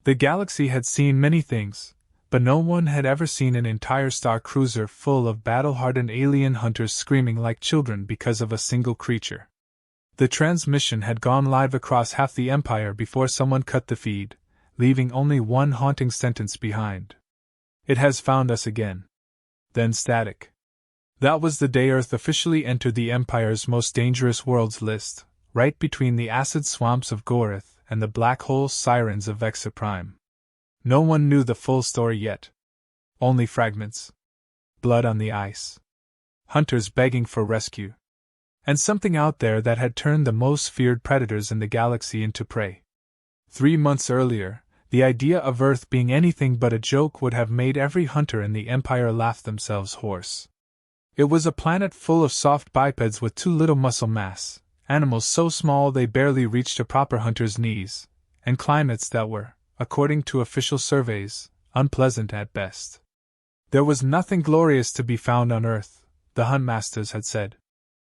The galaxy had seen many things, but no one had ever seen an entire star cruiser full of battle-hardened alien hunters screaming like children because of a single creature. The transmission had gone live across half the Empire before someone cut the feed, leaving only one haunting sentence behind. "It has found us again." Then static. That was the day Earth officially entered the Empire's most dangerous worlds list, right between the acid swamps of Gorith and the black hole sirens of Vexa Prime. No one knew the full story yet. Only fragments. Blood on the ice. Hunters begging for rescue. And something out there that had turned the most feared predators in the galaxy into prey. 3 months earlier, the idea of Earth being anything but a joke would have made every hunter in the Empire laugh themselves hoarse. It was a planet full of soft bipeds with too little muscle mass, animals so small they barely reached a proper hunter's knees, and climates that were, according to official surveys, unpleasant at best. There was nothing glorious to be found on Earth, the Huntmasters had said.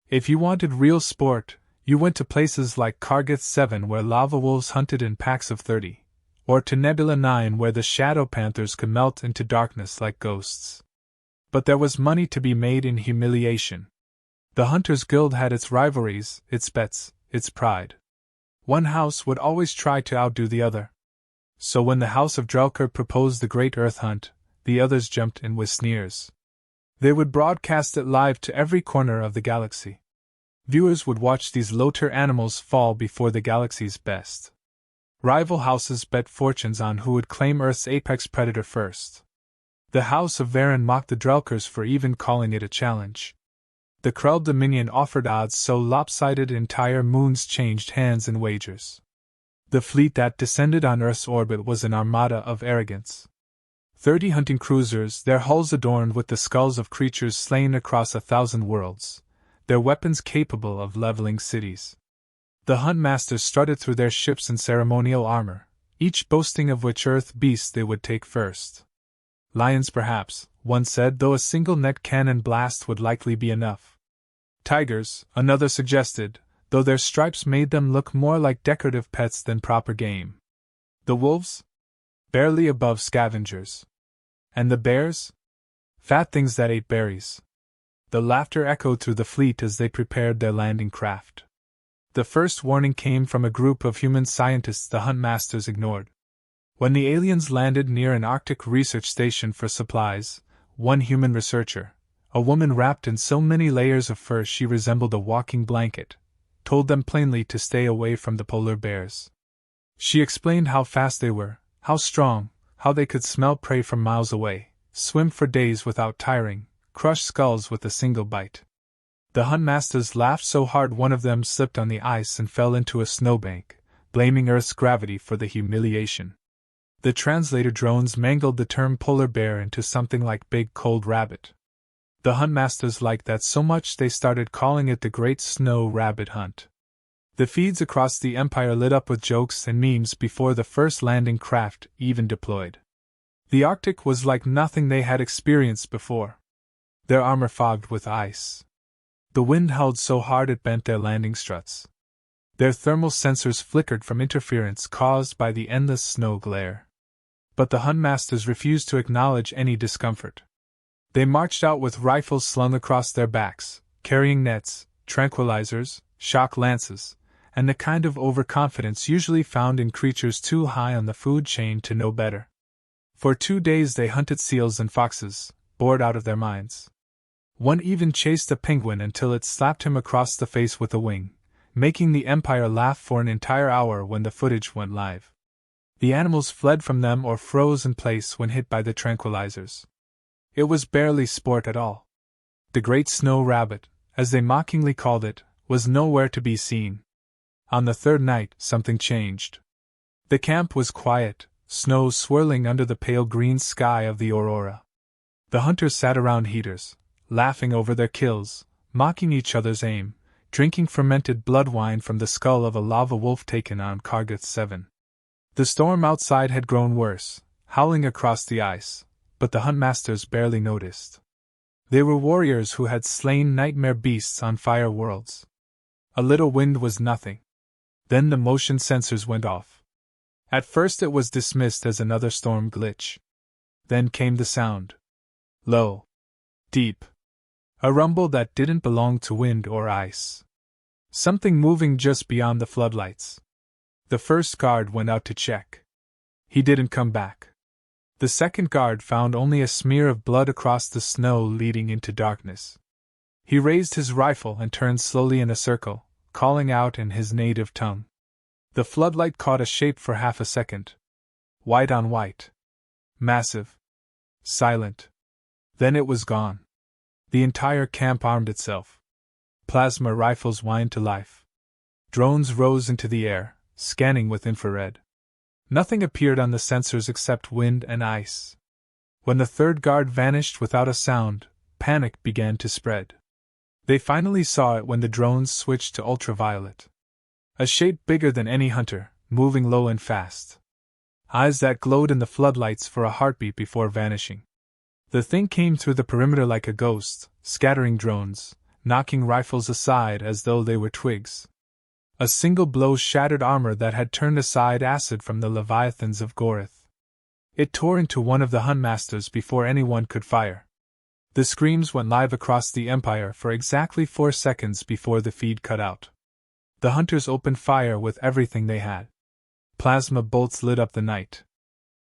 If you wanted real sport, you went to places like Kargath 7 where lava wolves hunted in packs of 30, or to Nebula 9 where the shadow panthers could melt into darkness like ghosts. But there was money to be made in humiliation. The Hunters Guild had its rivalries, its bets, its pride. One house would always try to outdo the other. So when the House of Drelker proposed the Great Earth Hunt, the others jumped in with sneers. They would broadcast it live to every corner of the galaxy. Viewers would watch these low-tier animals fall before the galaxy's best. Rival houses bet fortunes on who would claim Earth's apex predator first. The House of Varen mocked the Drelkers for even calling it a challenge. The Krell Dominion offered odds so lopsided entire moons changed hands in wagers. The fleet that descended on Earth's orbit was an armada of arrogance. 30 hunting cruisers, their hulls adorned with the skulls of creatures slain across 1,000 worlds, their weapons capable of leveling cities. The Huntmasters strutted through their ships in ceremonial armor, each boasting of which Earth beast they would take first. Lions perhaps, one said, though a single net cannon blast would likely be enough. Tigers, another suggested, though their stripes made them look more like decorative pets than proper game. The wolves? Barely above scavengers. And the bears? Fat things that ate berries. The laughter echoed through the fleet as they prepared their landing craft. The first warning came from a group of human scientists the Huntmasters ignored. When the aliens landed near an Arctic research station for supplies, one human researcher, a woman wrapped in so many layers of fur she resembled a walking blanket, told them plainly to stay away from the polar bears. She explained how fast they were, how strong, how they could smell prey from miles away, swim for days without tiring, crush skulls with a single bite. The Huntmasters laughed so hard one of them slipped on the ice and fell into a snowbank, blaming Earth's gravity for the humiliation. The translator drones mangled the term polar bear into something like big cold rabbit. The Huntmasters liked that so much they started calling it the Great Snow Rabbit Hunt. The feeds across the Empire lit up with jokes and memes before the first landing craft even deployed. The Arctic was like nothing they had experienced before. Their armor fogged with ice. The wind howled so hard it bent their landing struts. Their thermal sensors flickered from interference caused by the endless snow glare. But the Huntmasters refused to acknowledge any discomfort. They marched out with rifles slung across their backs, carrying nets, tranquilizers, shock lances, and the kind of overconfidence usually found in creatures too high on the food chain to know better. For 2 days they hunted seals and foxes, bored out of their minds. One even chased a penguin until it slapped him across the face with a wing, making the Empire laugh for an entire hour when the footage went live. The animals fled from them or froze in place when hit by the tranquilizers. It was barely sport at all. The Great Snow Rabbit, as they mockingly called it, was nowhere to be seen. On the third night, something changed. The camp was quiet, snow swirling under the pale green sky of the aurora. The hunters sat around heaters, laughing over their kills, mocking each other's aim, drinking fermented blood wine from the skull of a lava wolf taken on Kargath 7. The storm outside had grown worse, howling across the ice, but the Huntmasters barely noticed. They were warriors who had slain nightmare beasts on fire worlds. A little wind was nothing. Then the motion sensors went off. At first it was dismissed as another storm glitch. Then came the sound. Low. Deep. A rumble that didn't belong to wind or ice. Something moving just beyond the floodlights. The first guard went out to check. He didn't come back. The second guard found only a smear of blood across the snow leading into darkness. He raised his rifle and turned slowly in a circle, calling out in his native tongue. The floodlight caught a shape for half a second. White on white. Massive. Silent. Then it was gone. The entire camp armed itself. Plasma rifles whined to life. Drones rose into the air, scanning with infrared. Nothing appeared on the sensors except wind and ice. When the third guard vanished without a sound, panic began to spread. They finally saw it when the drones switched to ultraviolet. A shape bigger than any hunter, moving low and fast. Eyes that glowed in the floodlights for a heartbeat before vanishing. The thing came through the perimeter like a ghost, scattering drones, knocking rifles aside as though they were twigs. A single blow shattered armor that had turned aside acid from the leviathans of Gorith. It tore into one of the huntmasters before anyone could fire. The screams went live across the Empire for exactly 4 seconds before the feed cut out. The hunters opened fire with everything they had. Plasma bolts lit up the night.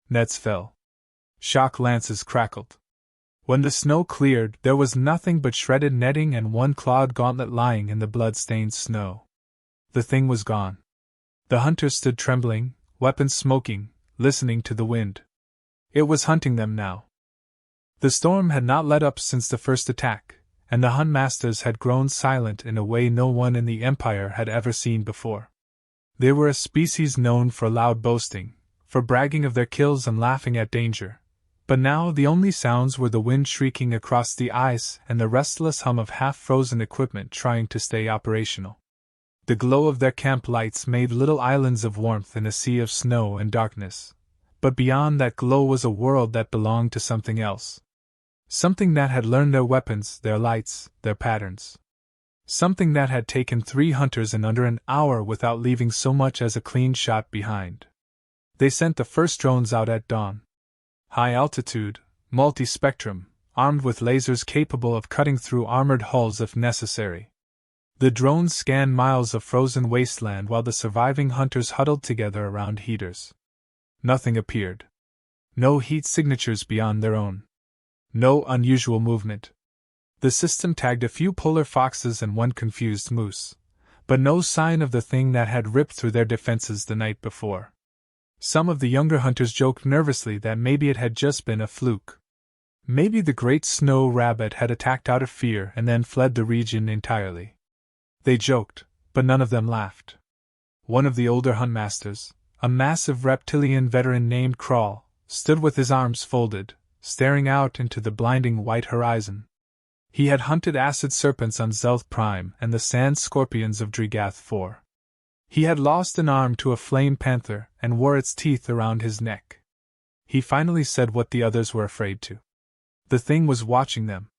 Nets fell. Shock lances crackled. When the snow cleared, there was nothing but shredded netting and one clawed gauntlet lying in the blood-stained snow. The thing was gone. The hunters stood trembling, weapons smoking, listening to the wind. It was hunting them now. The storm had not let up since the first attack, and the huntmasters had grown silent in a way no one in the Empire had ever seen before. They were a species known for loud boasting, for bragging of their kills and laughing at danger. But now the only sounds were the wind shrieking across the ice and the restless hum of half-frozen equipment trying to stay operational. The glow of their camp lights made little islands of warmth in a sea of snow and darkness. But beyond that glow was a world that belonged to something else. Something that had learned their weapons, their lights, their patterns. Something that had taken 3 hunters in under an hour without leaving so much as a clean shot behind. They sent the first drones out at dawn. High altitude, multi-spectrum, armed with lasers capable of cutting through armored hulls if necessary. The drones scanned miles of frozen wasteland while the surviving hunters huddled together around heaters. Nothing appeared. No heat signatures beyond their own. No unusual movement. The system tagged a few polar foxes and one confused moose, but no sign of the thing that had ripped through their defenses the night before. Some of the younger hunters joked nervously that maybe it had just been a fluke. Maybe the great snow rabbit had attacked out of fear and then fled the region entirely. They joked, but none of them laughed. One of the older huntmasters, a massive reptilian veteran named Crawl, stood with his arms folded, staring out into the blinding white horizon. He had hunted acid serpents on Zelth Prime and the sand scorpions of Drigath IV. He had lost an arm to a flame panther and wore its teeth around his neck. He finally said what the others were afraid to. The thing was watching them.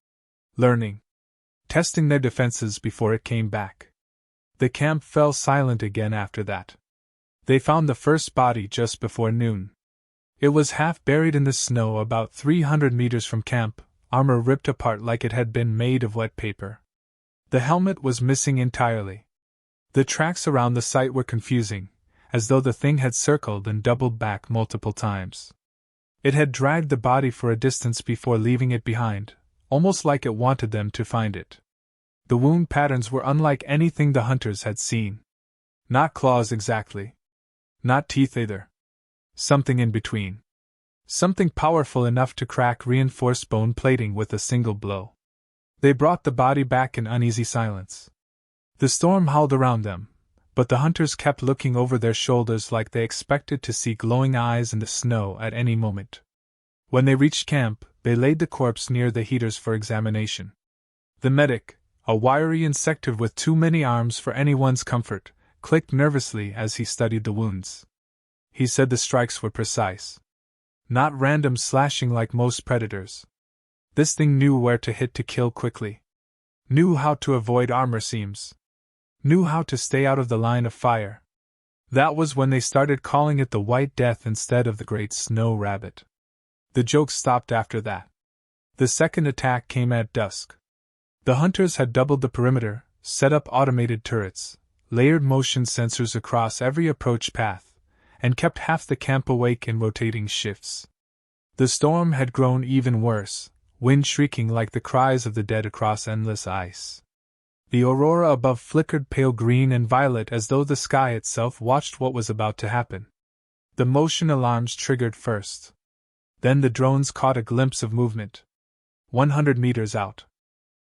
Learning. Testing their defenses before it came back. The camp fell silent again after that. They found the first body just before noon. It was half buried in the snow about 300 meters from camp, armor ripped apart like it had been made of wet paper. The helmet was missing entirely. The tracks around the site were confusing, as though the thing had circled and doubled back multiple times. It had dragged the body for a distance before leaving it behind, almost like it wanted them to find it. The wound patterns were unlike anything the hunters had seen. Not claws exactly. Not teeth either. Something in between. Something powerful enough to crack reinforced bone plating with a single blow. They brought the body back in uneasy silence. The storm howled around them, but the hunters kept looking over their shoulders like they expected to see glowing eyes in the snow at any moment. When they reached camp, they laid the corpse near the heaters for examination. The medic, a wiry insectoid with too many arms for anyone's comfort, clicked nervously as he studied the wounds. He said the strikes were precise. Not random slashing like most predators. This thing knew where to hit to kill quickly. Knew how to avoid armor seams. Knew how to stay out of the line of fire. That was when they started calling it the White Death instead of the Great Snow Rabbit. The joke stopped after that. The second attack came at dusk. The hunters had doubled the perimeter, set up automated turrets, layered motion sensors across every approach path, and kept half the camp awake in rotating shifts. The storm had grown even worse, wind shrieking like the cries of the dead across endless ice. The aurora above flickered pale green and violet as though the sky itself watched what was about to happen. The motion alarms triggered first. Then the drones caught a glimpse of movement. 100 meters out.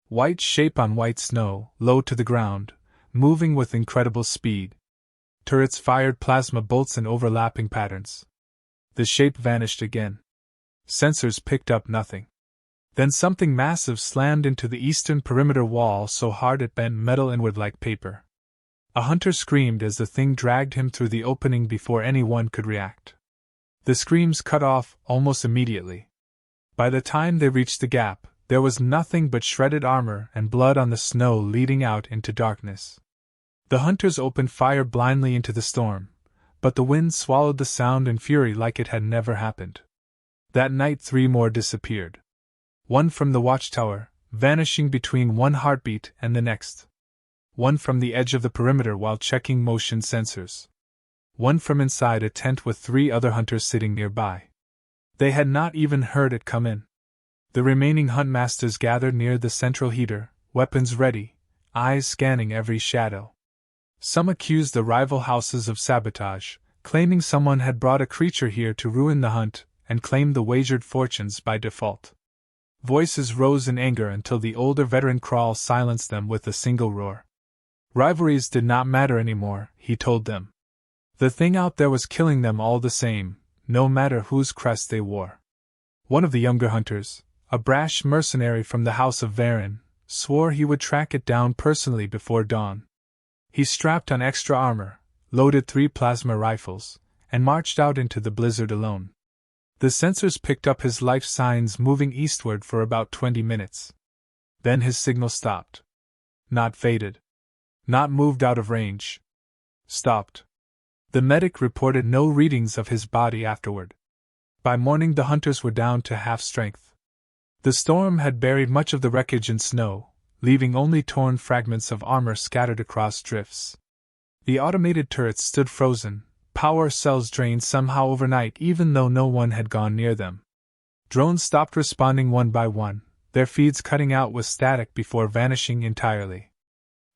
White shape on white snow, low to the ground, moving with incredible speed. Turrets fired plasma bolts in overlapping patterns. The shape vanished again. Sensors picked up nothing. Then something massive slammed into the eastern perimeter wall so hard it bent metal inward like paper. A hunter screamed as the thing dragged him through the opening before anyone could react. The screams cut off almost immediately. By the time they reached the gap, there was nothing but shredded armor and blood on the snow leading out into darkness. The hunters opened fire blindly into the storm, but the wind swallowed the sound in fury like it had never happened. That night 3 more disappeared. One from the watchtower, vanishing between one heartbeat and the next. One from the edge of the perimeter while checking motion sensors. One from inside a tent with 3 other hunters sitting nearby. They had not even heard it come in. The remaining huntmasters gathered near the central heater, weapons ready, eyes scanning every shadow. Some accused the rival houses of sabotage, claiming someone had brought a creature here to ruin the hunt, and claimed the wagered fortunes by default. Voices rose in anger until the older veteran Crawl silenced them with a single roar. Rivalries did not matter anymore, he told them. The thing out there was killing them all the same, no matter whose crest they wore. One of the younger hunters, a brash mercenary from the House of Varen, swore he would track it down personally before dawn. He strapped on extra armor, loaded 3 plasma rifles, and marched out into the blizzard alone. The sensors picked up his life signs moving eastward for about 20 minutes. Then his signal stopped. Not faded. Not moved out of range. Stopped. The medic reported no readings of his body afterward. By morning the hunters were down to half strength. The storm had buried much of the wreckage in snow, leaving only torn fragments of armor scattered across drifts. The automated turrets stood frozen, power cells drained somehow overnight even though no one had gone near them. Drones stopped responding one by one, their feeds cutting out with static before vanishing entirely.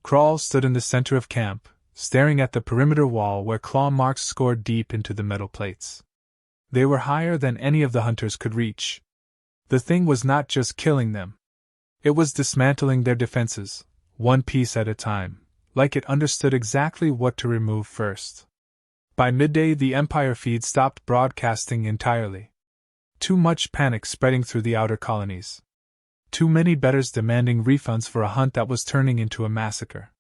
Crawl stood in the center of camp, staring at the perimeter wall where claw marks scored deep into the metal plates. They were higher than any of the hunters could reach. The thing was not just killing them. It was dismantling their defenses, one piece at a time, like it understood exactly what to remove first. By midday the Empire feed stopped broadcasting entirely. Too much panic spreading through the outer colonies. Too many bettors demanding refunds for a hunt that was turning into a massacre.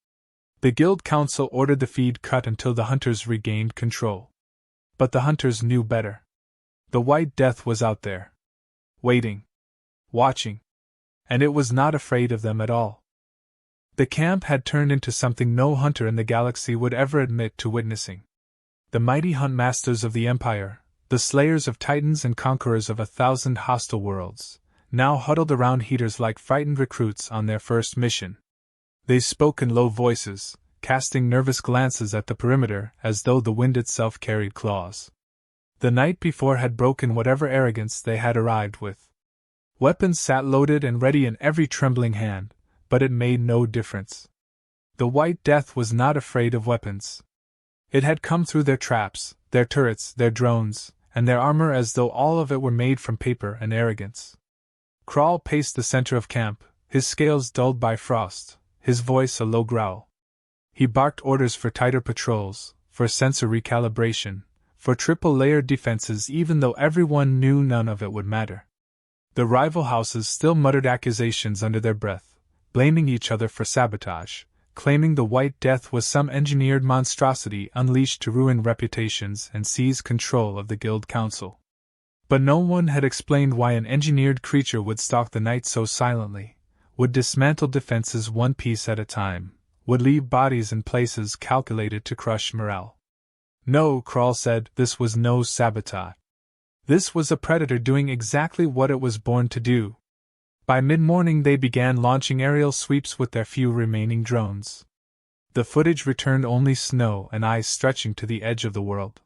The Guild Council ordered the feed cut until the hunters regained control. But the hunters knew better. The White Death was out there. Waiting. Watching. And it was not afraid of them at all. The camp had turned into something no hunter in the galaxy would ever admit to witnessing. The mighty huntmasters of the Empire, the slayers of titans and conquerors of 1,000 hostile worlds, now huddled around heaters like frightened recruits on their first mission. They spoke in low voices, casting nervous glances at the perimeter as though the wind itself carried claws. The night before had broken whatever arrogance they had arrived with. Weapons sat loaded and ready in every trembling hand, but it made no difference. The White Death was not afraid of weapons. It had come through their traps, their turrets, their drones, and their armor as though all of it were made from paper and arrogance. Crawl paced the center of camp, his scales dulled by frost, his voice a low growl. He barked orders for tighter patrols, for sensor recalibration, for triple-layered defenses even though everyone knew none of it would matter. The rival houses still muttered accusations under their breath, blaming each other for sabotage, claiming the White Death was some engineered monstrosity unleashed to ruin reputations and seize control of the Guild Council. But no one had explained why an engineered creature would stalk the night so silently, would dismantle defenses one piece at a time, would leave bodies in places calculated to crush morale. No, Crawl said, this was no sabotage. This was a predator doing exactly what it was born to do. By mid-morning they began launching aerial sweeps with their few remaining drones. The footage returned only snow and ice stretching to the edge of the world.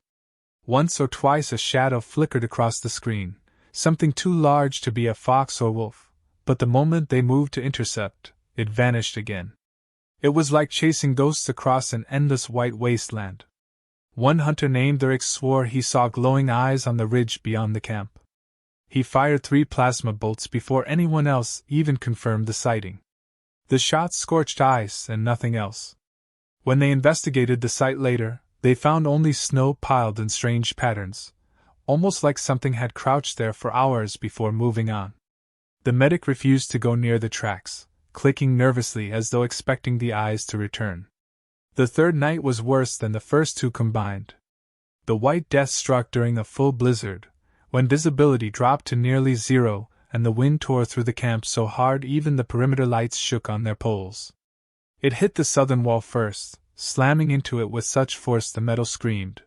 Once or twice a shadow flickered across the screen, something too large to be a fox or wolf, but the moment they moved to intercept, it vanished again. It was like chasing ghosts across an endless white wasteland. One hunter named Eric swore he saw glowing eyes on the ridge beyond the camp. He fired 3 plasma bolts before anyone else even confirmed the sighting. The shots scorched ice and nothing else. When they investigated the site later, they found only snow piled in strange patterns, almost like something had crouched there for hours before moving on. The medic refused to go near the tracks, clicking nervously as though expecting the eyes to return. The third night was worse than the first 2 combined. The White Death struck during a full blizzard, when visibility dropped to nearly zero and the wind tore through the camp so hard even the perimeter lights shook on their poles. It hit the southern wall first, slamming into it with such force the metal screamed.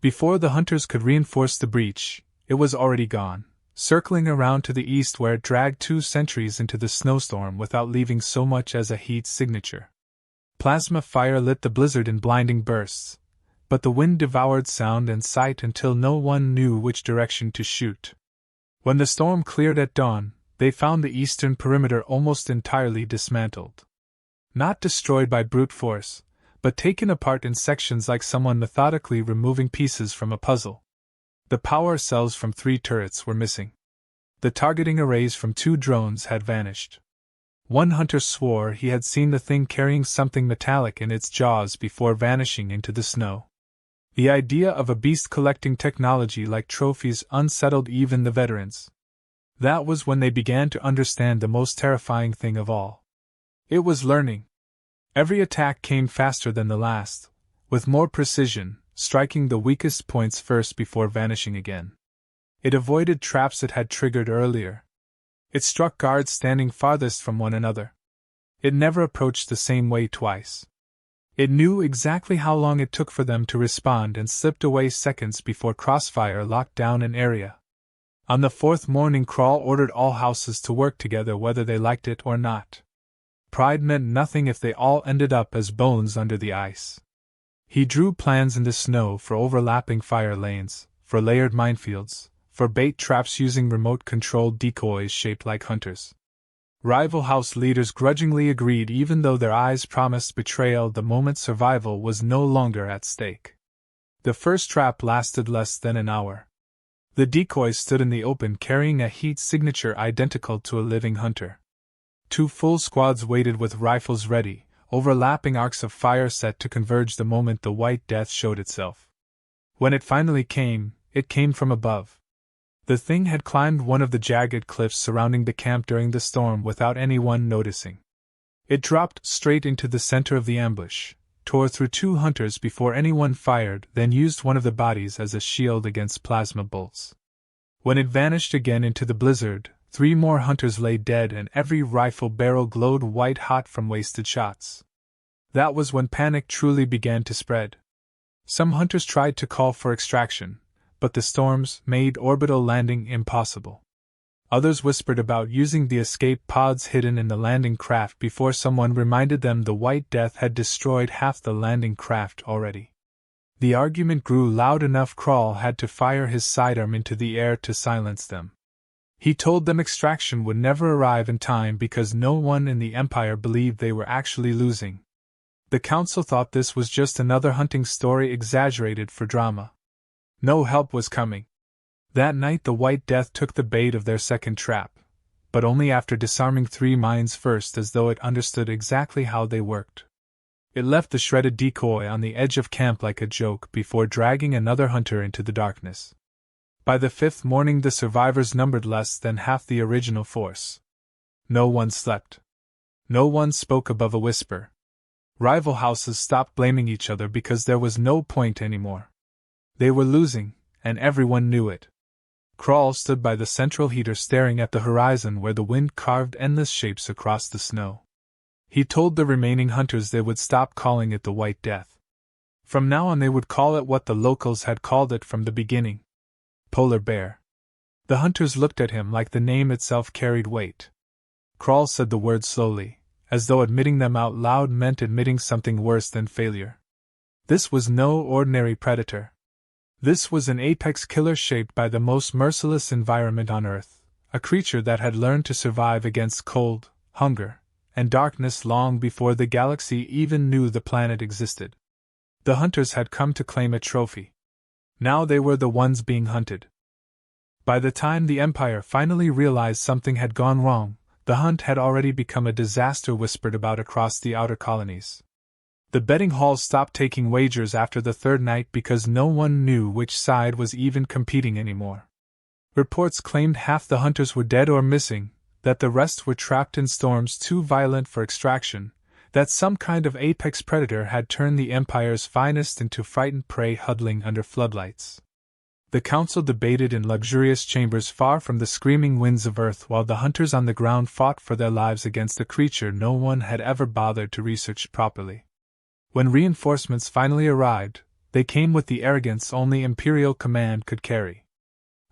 Before the hunters could reinforce the breach, it was already gone, circling around to the east where it dragged 2 sentries into the snowstorm without leaving so much as a heat signature. Plasma fire lit the blizzard in blinding bursts, but the wind devoured sound and sight until no one knew which direction to shoot. When the storm cleared at dawn, they found the eastern perimeter almost entirely dismantled. Not destroyed by brute force, but taken apart in sections like someone methodically removing pieces from a puzzle. The power cells from 3 turrets were missing. The targeting arrays from 2 drones had vanished. One hunter swore he had seen the thing carrying something metallic in its jaws before vanishing into the snow. The idea of a beast collecting technology like trophies unsettled even the veterans. That was when they began to understand the most terrifying thing of all. It was learning. Every attack came faster than the last, with more precision, striking the weakest points first before vanishing again. It avoided traps it had triggered earlier. It struck guards standing farthest from one another. It never approached the same way twice. It knew exactly how long it took for them to respond and slipped away seconds before crossfire locked down an area. On the 4th morning, Crawl ordered all houses to work together whether they liked it or not. Pride meant nothing if they all ended up as bones under the ice. He drew plans in the snow for overlapping fire lanes, for layered minefields, for bait traps using remote-controlled decoys shaped like hunters. Rival house leaders grudgingly agreed even though their eyes promised betrayal the moment survival was no longer at stake. The first trap lasted less than an hour. The decoys stood in the open carrying a heat signature identical to a living hunter. 2 full squads waited with rifles ready, overlapping arcs of fire set to converge the moment the White Death showed itself. When it finally came, it came from above. The thing had climbed one of the jagged cliffs surrounding the camp during the storm without anyone noticing. It dropped straight into the center of the ambush, tore through 2 hunters before anyone fired, then used one of the bodies as a shield against plasma bolts. When it vanished again into the blizzard, 3 more hunters lay dead and every rifle barrel glowed white-hot from wasted shots. That was when panic truly began to spread. Some hunters tried to call for extraction, but the storms made orbital landing impossible. Others whispered about using the escape pods hidden in the landing craft before someone reminded them the White Death had destroyed half the landing craft already. The argument grew loud enough Crawl had to fire his sidearm into the air to silence them. He told them extraction would never arrive in time because no one in the Empire believed they were actually losing. The Council thought this was just another hunting story exaggerated for drama. No help was coming. That night the White Death took the bait of their second trap, but only after disarming 3 mines first as though it understood exactly how they worked. It left the shredded decoy on the edge of camp like a joke before dragging another hunter into the darkness. By the 5th morning the survivors numbered less than half the original force. No one slept. No one spoke above a whisper. Rival houses stopped blaming each other because there was no point anymore. They were losing, and everyone knew it. Crawl stood by the central heater staring at the horizon where the wind carved endless shapes across the snow. He told the remaining hunters they would stop calling it the White Death. From now on they would call it what the locals had called it from the beginning: polar bear. The hunters looked at him like the name itself carried weight. Crawl said the words slowly, as though admitting them out loud meant admitting something worse than failure. This was no ordinary predator. This was an apex killer shaped by the most merciless environment on Earth, a creature that had learned to survive against cold, hunger, and darkness long before the galaxy even knew the planet existed. The hunters had come to claim a trophy. Now they were the ones being hunted. By the time the Empire finally realized something had gone wrong, the hunt had already become a disaster whispered about across the outer colonies. The betting halls stopped taking wagers after the third night because no one knew which side was even competing anymore. Reports claimed half the hunters were dead or missing, that the rest were trapped in storms too violent for extraction, that some kind of apex predator had turned the Empire's finest into frightened prey huddling under floodlights. The council debated in luxurious chambers far from the screaming winds of Earth while the hunters on the ground fought for their lives against a creature no one had ever bothered to research properly. When reinforcements finally arrived, they came with the arrogance only Imperial Command could carry.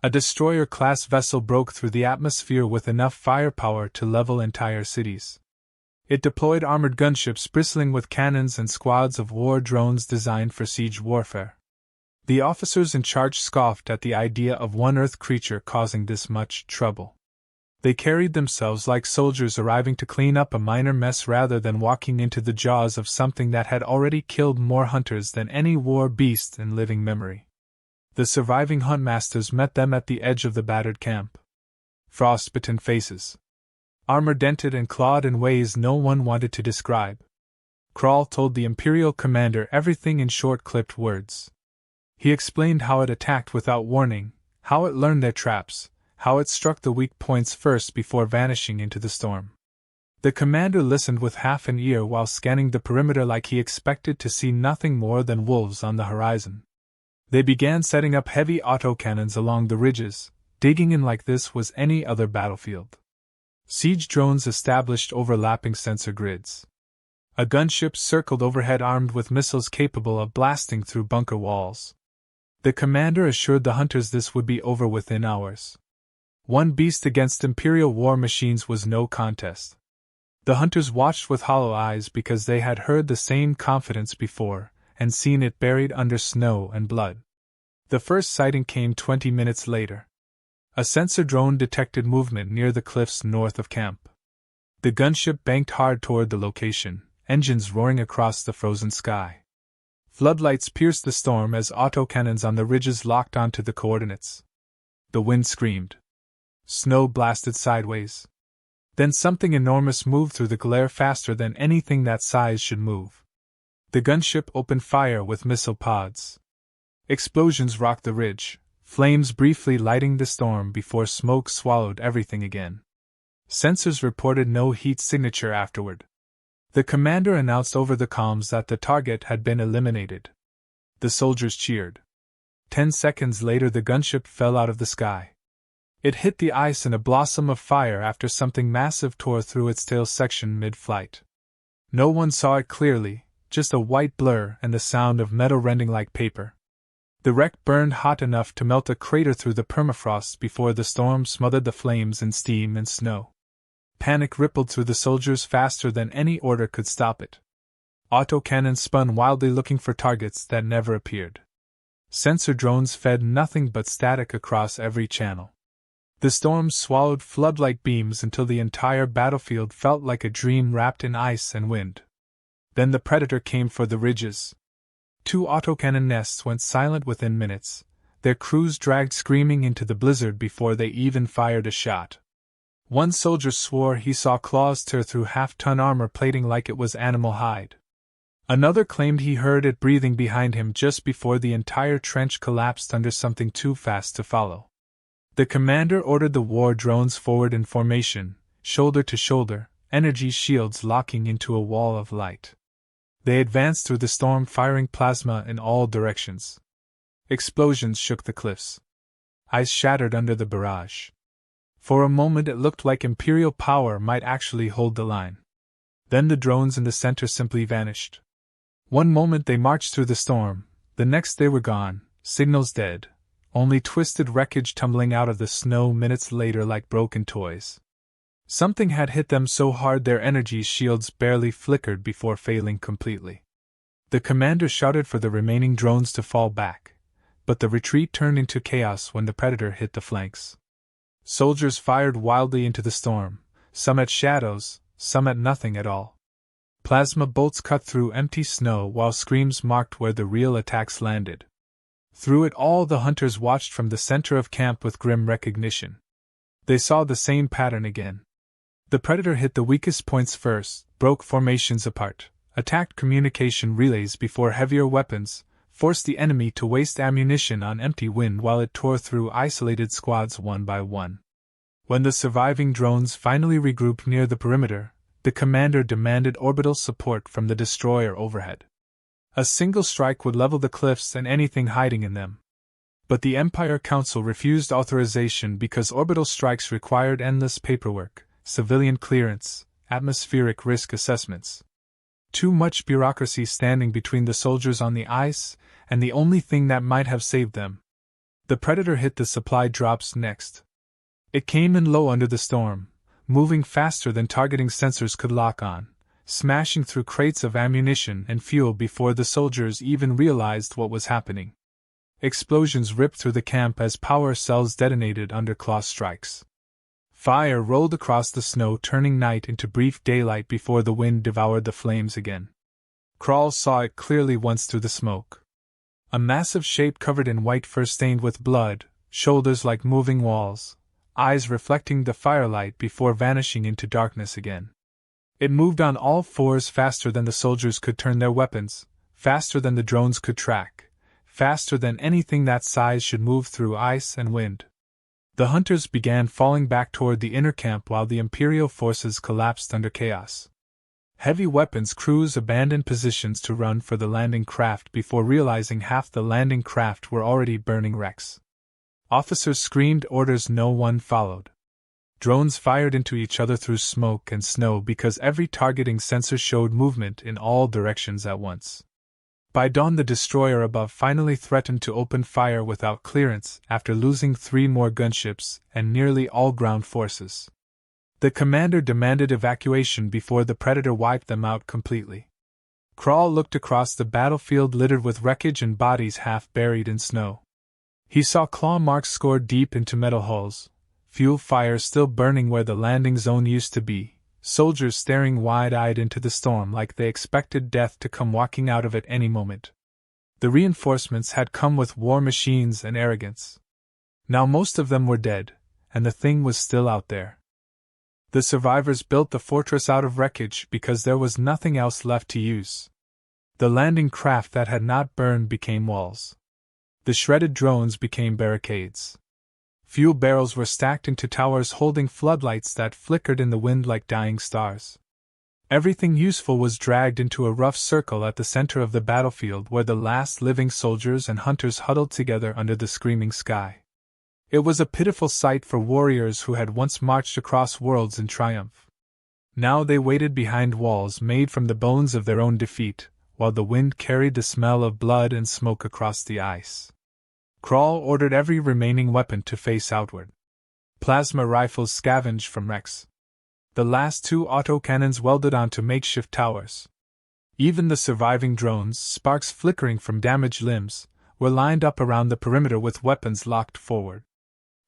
A destroyer-class vessel broke through the atmosphere with enough firepower to level entire cities. It deployed armored gunships bristling with cannons and squads of war drones designed for siege warfare. The officers in charge scoffed at the idea of one Earth creature causing this much trouble. They carried themselves like soldiers arriving to clean up a minor mess rather than walking into the jaws of something that had already killed more hunters than any war beast in living memory. The surviving huntmasters met them at the edge of the battered camp. Frostbitten faces. Armor dented and clawed in ways no one wanted to describe. Crawl told the Imperial commander everything in short clipped words. He explained how it attacked without warning, how it learned their traps, how it struck the weak points first before vanishing into the storm. The commander listened with half an ear while scanning the perimeter like he expected to see nothing more than wolves on the horizon. They began setting up heavy autocannons along the ridges, digging in like this was any other battlefield. Siege drones established overlapping sensor grids. A gunship circled overhead armed with missiles capable of blasting through bunker walls. The commander assured the hunters this would be over within hours. One beast against Imperial war machines was no contest. The hunters watched with hollow eyes because they had heard the same confidence before, and seen it buried under snow and blood. The first sighting came 20 minutes later. A sensor drone detected movement near the cliffs north of camp. The gunship banked hard toward the location, engines roaring across the frozen sky. Floodlights pierced the storm as autocannons on the ridges locked onto the coordinates. The wind screamed. Snow blasted sideways. Then something enormous moved through the glare faster than anything that size should move. The gunship opened fire with missile pods. Explosions rocked the ridge, flames briefly lighting the storm before smoke swallowed everything again. Sensors reported no heat signature afterward. The commander announced over the comms that the target had been eliminated. The soldiers cheered. 10 seconds later the gunship fell out of the sky. It hit the ice in a blossom of fire after something massive tore through its tail section mid-flight. No one saw it clearly, just a white blur and the sound of metal rending like paper. The wreck burned hot enough to melt a crater through the permafrost before the storm smothered the flames in steam and snow. Panic rippled through the soldiers faster than any order could stop it. Autocannons spun wildly looking for targets that never appeared. Sensor drones fed nothing but static across every channel. The storm swallowed floodlight beams until the entire battlefield felt like a dream wrapped in ice and wind. Then the predator came for the ridges. 2 autocannon nests went silent within minutes, their crews dragged screaming into the blizzard before they even fired a shot. One soldier swore he saw claws tear through half-ton armor plating like it was animal hide. Another claimed he heard it breathing behind him just before the entire trench collapsed under something too fast to follow. The commander ordered the war drones forward in formation, shoulder to shoulder, energy shields locking into a wall of light. They advanced through the storm firing plasma in all directions. Explosions shook the cliffs. Ice shattered under the barrage. For a moment it looked like Imperial power might actually hold the line. Then the drones in the center simply vanished. One moment they marched through the storm, the next they were gone, signals dead, only twisted wreckage tumbling out of the snow minutes later like broken toys. Something had hit them so hard their energy shields barely flickered before failing completely. The commander shouted for the remaining drones to fall back, but the retreat turned into chaos when the Predator hit the flanks. Soldiers fired wildly into the storm, some at shadows, some at nothing at all. Plasma bolts cut through empty snow while screams marked where the real attacks landed. Through it all the hunters watched from the center of camp with grim recognition. They saw the same pattern again. The Predator hit the weakest points first, broke formations apart, attacked communication relays before heavier weapons, forced the enemy to waste ammunition on empty wind while it tore through isolated squads one by one. When the surviving drones finally regrouped near the perimeter, the commander demanded orbital support from the destroyer overhead. A single strike would level the cliffs and anything hiding in them. But the Empire Council refused authorization because orbital strikes required endless paperwork, civilian clearance, atmospheric risk assessments. Too much bureaucracy standing between the soldiers on the ice and the only thing that might have saved them. The Predator hit the supply drops next. It came in low under the storm, moving faster than targeting sensors could lock on, smashing through crates of ammunition and fuel before the soldiers even realized what was happening. Explosions ripped through the camp as power cells detonated under claw strikes. Fire rolled across the snow, turning night into brief daylight before the wind devoured the flames again. Crawl saw it clearly once through the smoke. A massive shape covered in white fur stained with blood, shoulders like moving walls, eyes reflecting the firelight before vanishing into darkness again. It moved on all fours faster than the soldiers could turn their weapons, faster than the drones could track, faster than anything that size should move through ice and wind. The hunters began falling back toward the inner camp while the Imperial forces collapsed under chaos. Heavy weapons crews abandoned positions to run for the landing craft before realizing half the landing craft were already burning wrecks. Officers screamed orders no one followed. Drones fired into each other through smoke and snow because every targeting sensor showed movement in all directions at once. By dawn the destroyer above finally threatened to open fire without clearance after losing 3 more gunships and nearly all ground forces. The commander demanded evacuation before the Predator wiped them out completely. Crawl looked across the battlefield littered with wreckage and bodies half buried in snow. He saw claw marks scored deep into metal hulls, fuel fires still burning where the landing zone used to be, soldiers staring wide-eyed into the storm like they expected death to come walking out of it any moment. The reinforcements had come with war machines and arrogance. Now most of them were dead, and the thing was still out there. The survivors built the fortress out of wreckage because there was nothing else left to use. The landing craft that had not burned became walls. The shredded drones became barricades. Fuel barrels were stacked into towers holding floodlights that flickered in the wind like dying stars. Everything useful was dragged into a rough circle at the center of the battlefield where the last living soldiers and hunters huddled together under the screaming sky. It was a pitiful sight for warriors who had once marched across worlds in triumph. Now they waited behind walls made from the bones of their own defeat, while the wind carried the smell of blood and smoke across the ice. Crawl ordered every remaining weapon to face outward. Plasma rifles scavenged from wrecks. The last 2 autocannons welded onto makeshift towers. Even the surviving drones, sparks flickering from damaged limbs, were lined up around the perimeter with weapons locked forward.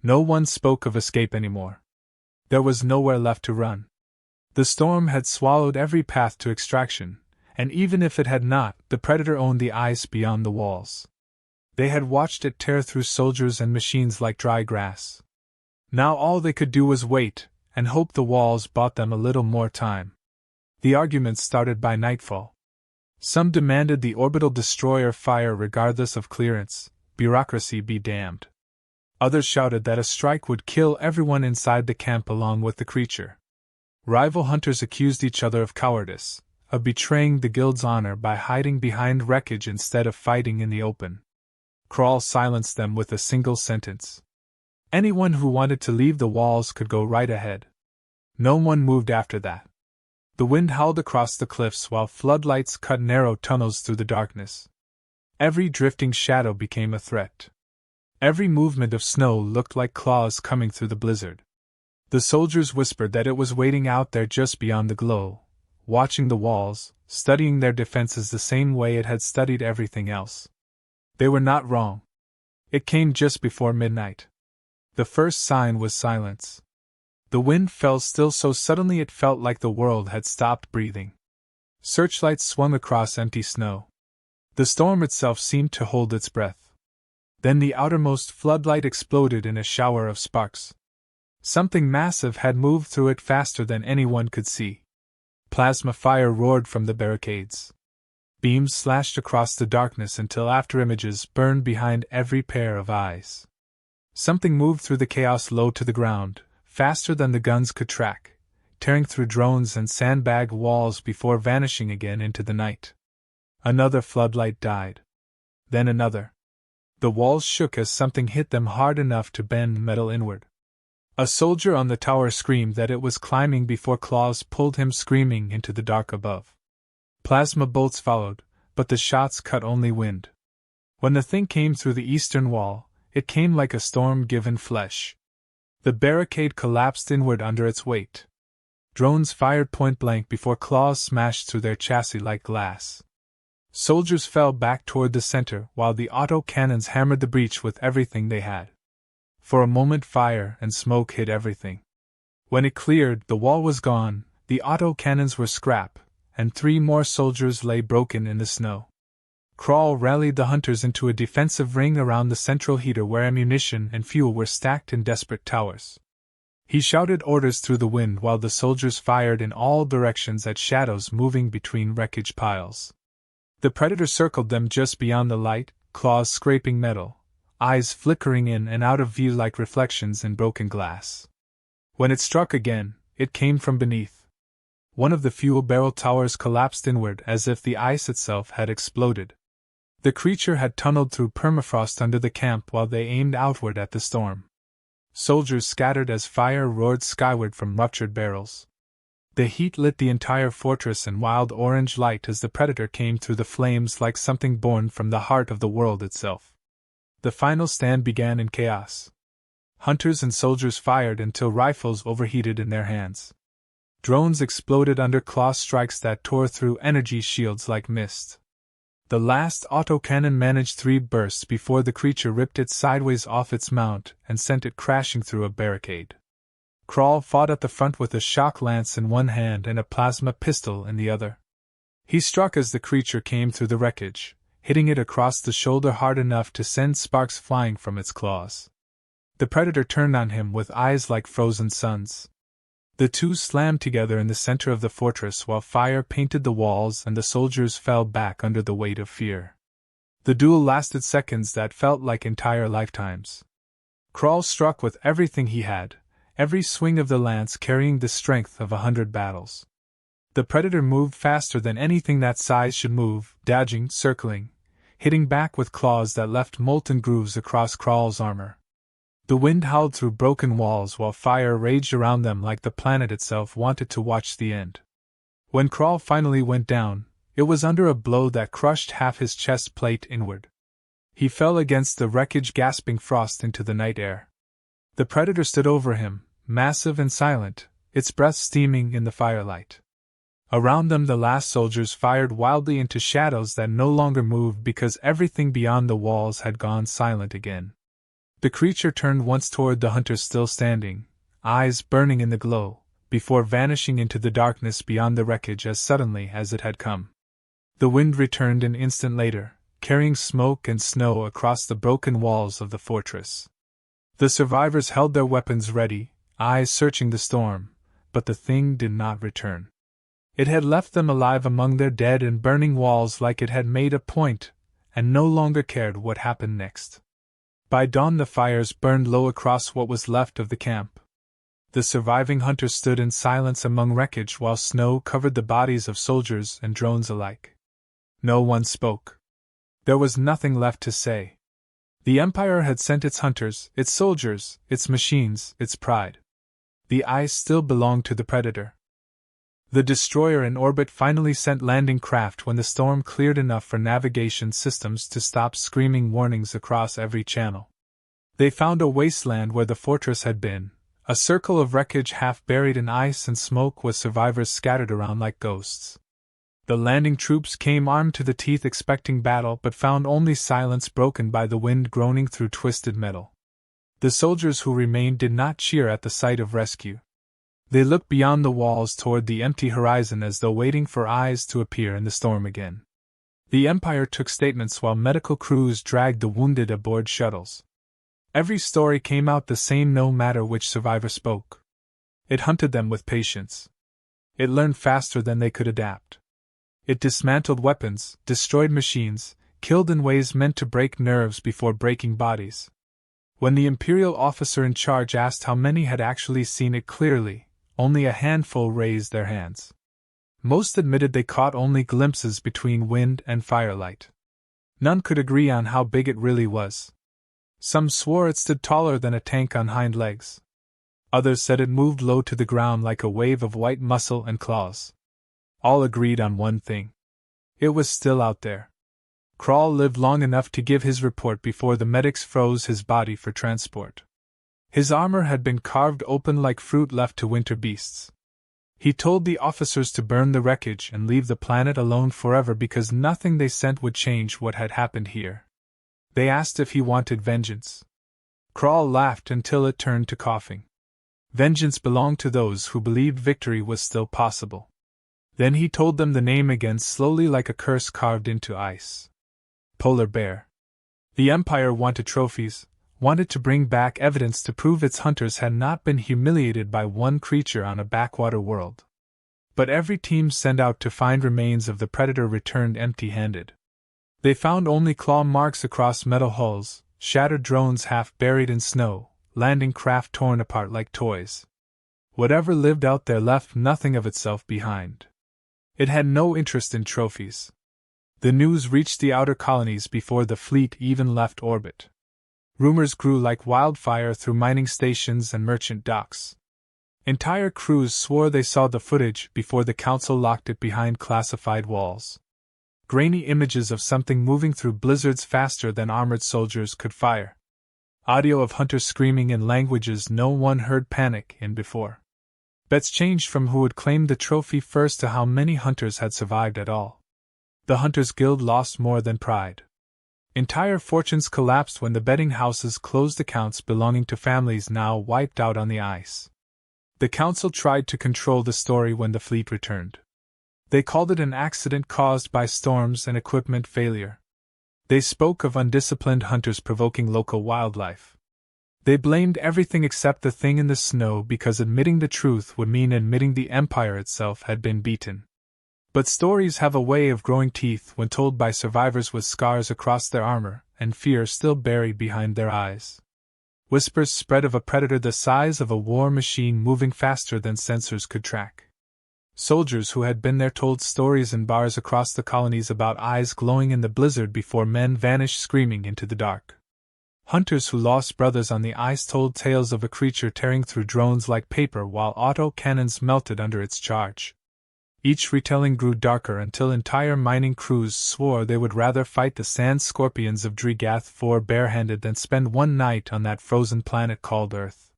No one spoke of escape anymore. There was nowhere left to run. The storm had swallowed every path to extraction, and even if it had not, the Predator owned the ice beyond the walls. They had watched it tear through soldiers and machines like dry grass. Now all they could do was wait, and hope the walls bought them a little more time. The arguments started by nightfall. Some demanded the orbital destroyer fire regardless of clearance, bureaucracy be damned. Others shouted that a strike would kill everyone inside the camp along with the creature. Rival hunters accused each other of cowardice, of betraying the guild's honor by hiding behind wreckage instead of fighting in the open. Crawl silenced them with a single sentence. Anyone who wanted to leave the walls could go right ahead. No one moved after that. The wind howled across the cliffs while floodlights cut narrow tunnels through the darkness. Every drifting shadow became a threat. Every movement of snow looked like claws coming through the blizzard. The soldiers whispered that it was waiting out there just beyond the glow, watching the walls, studying their defenses the same way it had studied everything else. They were not wrong. It came just before midnight. The first sign was silence. The wind fell still so suddenly it felt like the world had stopped breathing. Searchlights swung across empty snow. The storm itself seemed to hold its breath. Then the outermost floodlight exploded in a shower of sparks. Something massive had moved through it faster than anyone could see. Plasma fire roared from the barricades. Beams slashed across the darkness until afterimages burned behind every pair of eyes. Something moved through the chaos low to the ground, faster than the guns could track, tearing through drones and sandbag walls before vanishing again into the night. Another floodlight died. Then another. The walls shook as something hit them hard enough to bend metal inward. A soldier on the tower screamed that it was climbing before claws pulled him screaming into the dark above. Plasma bolts followed, but the shots cut only wind. When the thing came through the eastern wall, it came like a storm given flesh. The barricade collapsed inward under its weight. Drones fired point blank before claws smashed through their chassis like glass. Soldiers fell back toward the center while the auto-cannons hammered the breach with everything they had. For a moment fire and smoke hid everything. When it cleared, the wall was gone, the auto-cannons were scrap, and 3 more soldiers lay broken in the snow. Crawl rallied the hunters into a defensive ring around the central heater where ammunition and fuel were stacked in desperate towers. He shouted orders through the wind while the soldiers fired in all directions at shadows moving between wreckage piles. The predator circled them just beyond the light, claws scraping metal, eyes flickering in and out of view like reflections in broken glass. When it struck again, it came from beneath. One of the fuel barrel towers collapsed inward as if the ice itself had exploded. The creature had tunneled through permafrost under the camp while they aimed outward at the storm. Soldiers scattered as fire roared skyward from ruptured barrels. The heat lit the entire fortress in wild orange light as the predator came through the flames like something born from the heart of the world itself. The final stand began in chaos. Hunters and soldiers fired until rifles overheated in their hands. Drones exploded under claw strikes that tore through energy shields like mist. The last autocannon managed 3 bursts before the creature ripped it sideways off its mount and sent it crashing through a barricade. Crawl fought at the front with a shock lance in one hand and a plasma pistol in the other. He struck as the creature came through the wreckage, hitting it across the shoulder hard enough to send sparks flying from its claws. The predator turned on him with eyes like frozen suns. The two slammed together in the center of the fortress while fire painted the walls and the soldiers fell back under the weight of fear. The duel lasted seconds that felt like entire lifetimes. Crawl struck with everything he had, every swing of the lance carrying the strength of 100 battles. The predator moved faster than anything that size should move, dodging, circling, hitting back with claws that left molten grooves across Crawl's armor. The wind howled through broken walls while fire raged around them like the planet itself wanted to watch the end. When Crawl finally went down, it was under a blow that crushed half his chest plate inward. He fell against the wreckage, gasping frost into the night air. The predator stood over him, massive and silent, its breath steaming in the firelight. Around them the last soldiers fired wildly into shadows that no longer moved because everything beyond the walls had gone silent again. The creature turned once toward the hunters still standing, eyes burning in the glow, before vanishing into the darkness beyond the wreckage as suddenly as it had come. The wind returned an instant later, carrying smoke and snow across the broken walls of the fortress. The survivors held their weapons ready, eyes searching the storm, but the thing did not return. It had left them alive among their dead and burning walls like it had made a point, and no longer cared what happened next. By dawn the fires burned low across what was left of the camp. The surviving hunters stood in silence among wreckage while snow covered the bodies of soldiers and drones alike. No one spoke. There was nothing left to say. The Empire had sent its hunters, its soldiers, its machines, its pride. The ice still belonged to the predator. The destroyer in orbit finally sent landing craft when the storm cleared enough for navigation systems to stop screaming warnings across every channel. They found a wasteland where the fortress had been, a circle of wreckage half buried in ice and smoke with survivors scattered around like ghosts. The landing troops came armed to the teeth expecting battle but found only silence broken by the wind groaning through twisted metal. The soldiers who remained did not cheer at the sight of rescue. They looked beyond the walls toward the empty horizon as though waiting for eyes to appear in the storm again. The Empire took statements while medical crews dragged the wounded aboard shuttles. Every story came out the same no matter which survivor spoke. It hunted them with patience. It learned faster than they could adapt. It dismantled weapons, destroyed machines, killed in ways meant to break nerves before breaking bodies. When the Imperial officer in charge asked how many had actually seen it clearly, only a handful raised their hands. Most admitted they caught only glimpses between wind and firelight. None could agree on how big it really was. Some swore it stood taller than a tank on hind legs. Others said it moved low to the ground like a wave of white muscle and claws. All agreed on one thing. It was still out there. Krall lived long enough to give his report before the medics froze his body for transport. His armor had been carved open like fruit left to winter beasts. He told the officers to burn the wreckage and leave the planet alone forever because nothing they sent would change what had happened here. They asked if he wanted vengeance. Krall laughed until it turned to coughing. Vengeance belonged to those who believed victory was still possible. Then he told them the name again slowly like a curse carved into ice. Polar Bear. The Empire wanted trophies, wanted to bring back evidence to prove its hunters had not been humiliated by one creature on a backwater world. But every team sent out to find remains of the predator returned empty-handed. They found only claw marks across metal hulls, shattered drones half buried in snow, landing craft torn apart like toys. Whatever lived out there left nothing of itself behind. It had no interest in trophies. The news reached the outer colonies before the fleet even left orbit. Rumors grew like wildfire through mining stations and merchant docks. Entire crews swore they saw the footage before the council locked it behind classified walls. Grainy images of something moving through blizzards faster than armored soldiers could fire. Audio of hunters screaming in languages no one heard panic in before. Bets changed from who would claim the trophy first to how many hunters had survived at all. The Hunters Guild lost more than pride. Entire fortunes collapsed when the betting houses closed accounts belonging to families now wiped out on the ice. The council tried to control the story when the fleet returned. They called it an accident caused by storms and equipment failure. They spoke of undisciplined hunters provoking local wildlife. They blamed everything except the thing in the snow because admitting the truth would mean admitting the Empire itself had been beaten. But stories have a way of growing teeth when told by survivors with scars across their armor and fear still buried behind their eyes. Whispers spread of a predator the size of a war machine moving faster than sensors could track. Soldiers who had been there told stories in bars across the colonies about eyes glowing in the blizzard before men vanished screaming into the dark. Hunters who lost brothers on the ice told tales of a creature tearing through drones like paper while auto cannons melted under its charge. Each retelling grew darker until entire mining crews swore they would rather fight the sand scorpions of Dregath 4 barehanded than spend one night on that frozen planet called Earth.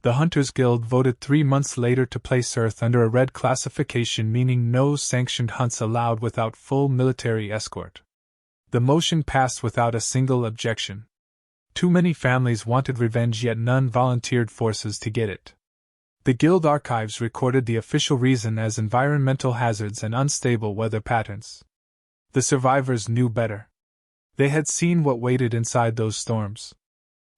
The Hunters Guild voted 3 months later to place Earth under a red classification, meaning no sanctioned hunts allowed without full military escort. The motion passed without a single objection. Too many families wanted revenge, yet none volunteered forces to get it. The Guild archives recorded the official reason as environmental hazards and unstable weather patterns. The survivors knew better. They had seen what waited inside those storms.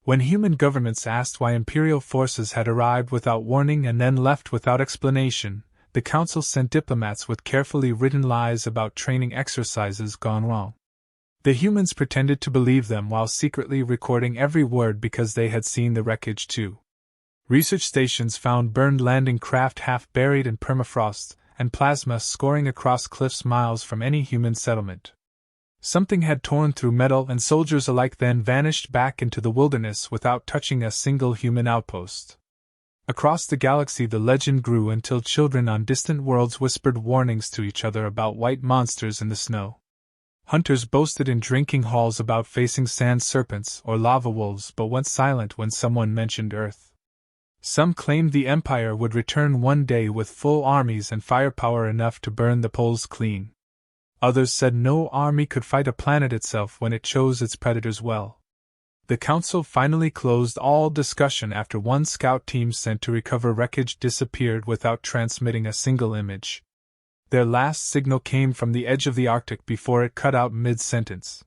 When human governments asked why Imperial forces had arrived without warning and then left without explanation, the Council sent diplomats with carefully written lies about training exercises gone wrong. The humans pretended to believe them while secretly recording every word because they had seen the wreckage too. Research stations found burned landing craft half buried in permafrost, and plasma scoring across cliffs miles from any human settlement. Something had torn through metal, and soldiers alike then vanished back into the wilderness without touching a single human outpost. Across the galaxy the legend grew until children on distant worlds whispered warnings to each other about white monsters in the snow. Hunters boasted in drinking halls about facing sand serpents or lava wolves but went silent when someone mentioned Earth. Some claimed the Empire would return one day with full armies and firepower enough to burn the poles clean. Others said no army could fight a planet itself when it chose its predators well. The Council finally closed all discussion after one scout team sent to recover wreckage disappeared without transmitting a single image. Their last signal came from the edge of the Arctic before it cut out mid-sentence.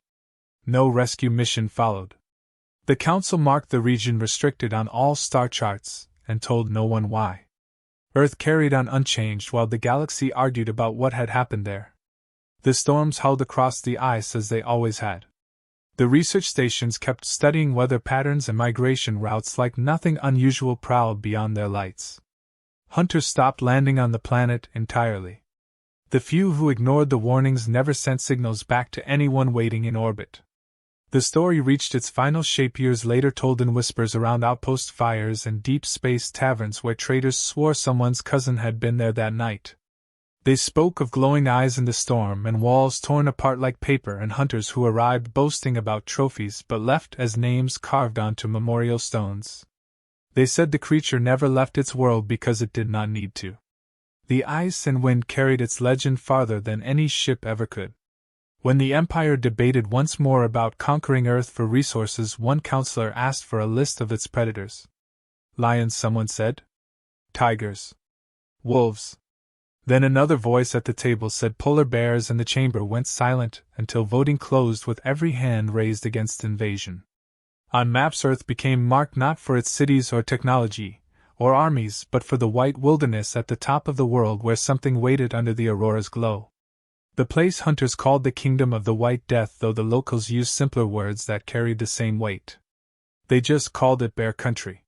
No rescue mission followed. The Council marked the region restricted on all star charts, and told no one why. Earth carried on unchanged while the galaxy argued about what had happened there. The storms howled across the ice as they always had. The research stations kept studying weather patterns and migration routes like nothing unusual prowled beyond their lights. Hunters stopped landing on the planet entirely. The few who ignored the warnings never sent signals back to anyone waiting in orbit. The story reached its final shape years later, told in whispers around outpost fires and deep space taverns where traders swore someone's cousin had been there that night. They spoke of glowing eyes in the storm and walls torn apart like paper and hunters who arrived boasting about trophies but left as names carved onto memorial stones. They said the creature never left its world because it did not need to. The ice and wind carried its legend farther than any ship ever could. When the Empire debated once more about conquering Earth for resources, one counselor asked for a list of its predators. Lions, someone said. Tigers. Wolves. Then another voice at the table said polar bears, and the chamber went silent until voting closed with every hand raised against invasion. On maps, Earth became marked not for its cities or technology, or armies, but for the white wilderness at the top of the world where something waited under the aurora's glow. The place hunters called the Kingdom of the White Death, though the locals used simpler words that carried the same weight. They just called it Bear Country.